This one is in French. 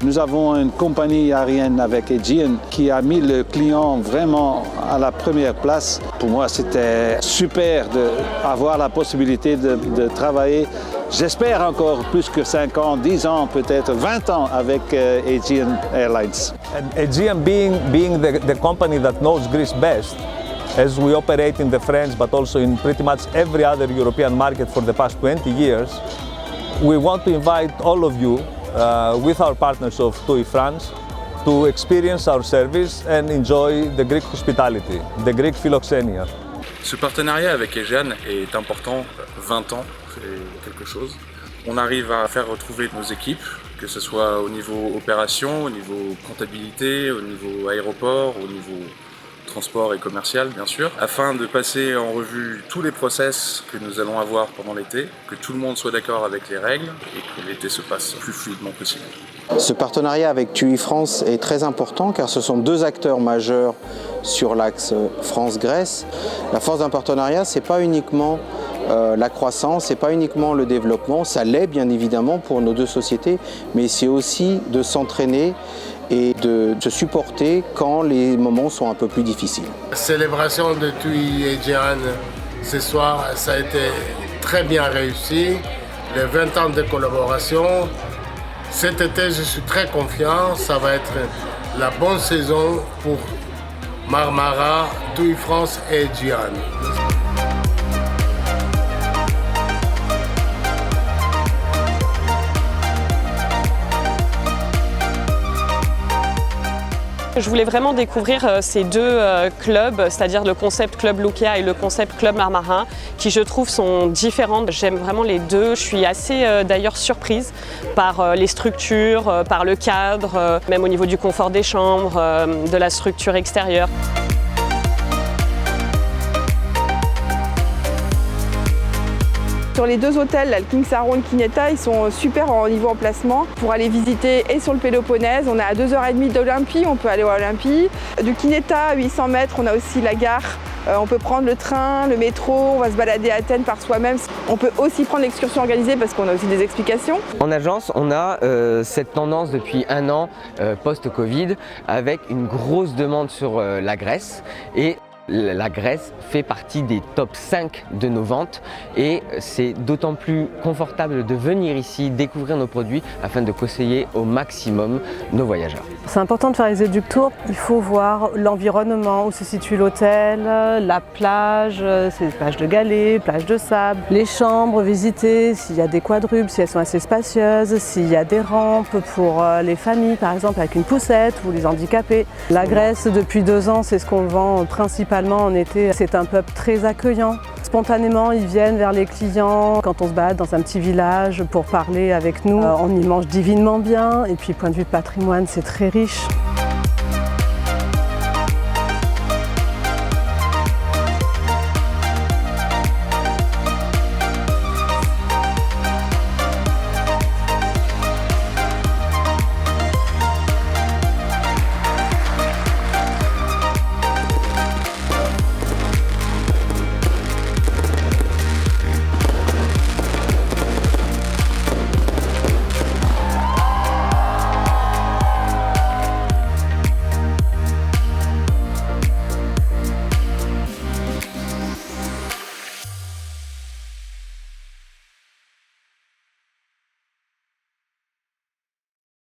Nous avons une compagnie aérienne avec Aegean qui a mis le client vraiment à la première place. Pour moi, c'était super d'avoir la possibilité de travailler, j'espère encore plus que 5 ans, 10 ans, peut-être 20 ans avec Aegean Airlines. And Aegean being the company that knows Greece best, as we operate in the French but also in pretty much every other European market for the past 20 years, we want to invite all of you, with our partners of TUI France, to experience our service and enjoy the Greek hospitality, the Greek philoxenia. Ce partenariat avec Aegean est important, 20 ans, c'est quelque chose. On arrive à faire retrouver nos équipes, que ce soit au niveau opération, au niveau comptabilité, au niveau aéroport, au niveau transport et commercial bien sûr, afin de passer en revue tous les process que nous allons avoir pendant l'été, que tout le monde soit d'accord avec les règles et que l'été se passe le plus fluidement possible. Ce partenariat avec TUI France est très important car ce sont deux acteurs majeurs sur l'axe France-Grèce. La force d'un partenariat, ce n'est pas uniquement la croissance, ce n'est pas uniquement le développement, ça l'est bien évidemment pour nos deux sociétés, mais c'est aussi de s'entraîner et de se supporter quand les moments sont un peu plus difficiles. La célébration de TUI et Aegean ce soir, ça a été très bien réussi. Les 20 ans de collaboration. Cet été, je suis très confiant. Ça va être la bonne saison pour Marmara, TUI France et Aegean. Je voulais vraiment découvrir ces deux clubs, c'est-à-dire le concept Club Lukia et le concept Club Marmara, qui je trouve sont différents. J'aime vraiment les deux. Je suis assez d'ailleurs surprise par les structures, par le cadre, même au niveau du confort des chambres, de la structure extérieure. Sur les deux hôtels, le King Saron et le Kineta, ils sont super au niveau emplacement pour aller visiter et sur le Péloponnèse. On est à 2h30 d'Olympie, on peut aller à Olympie. Du Kineta, à 800 mètres, on a aussi la gare. On peut prendre le train, le métro, on va se balader à Athènes par soi-même. On peut aussi prendre l'excursion organisée parce qu'on a aussi des explications. En agence, on a cette tendance depuis 1 an post-Covid avec une grosse demande sur la Grèce et la Grèce fait partie des top 5 de nos ventes et c'est d'autant plus confortable de venir ici découvrir nos produits afin de conseiller au maximum nos voyageurs. C'est important de faire les Educ Tours. Il faut voir l'environnement, où se situe l'hôtel, la plage, c'est plage de galets, plage de sable, les chambres, visiter s'il y a des quadruples, si elles sont assez spacieuses, s'il y a des rampes pour les familles par exemple avec une poussette ou les handicapés. La Grèce depuis 2 ans, c'est ce qu'on vend principalement en été. C'est un peuple très accueillant. Spontanément, ils viennent vers les clients. Quand on se balade dans un petit village pour parler avec nous, on y mange divinement bien. Et puis, point de vue patrimoine, c'est très riche.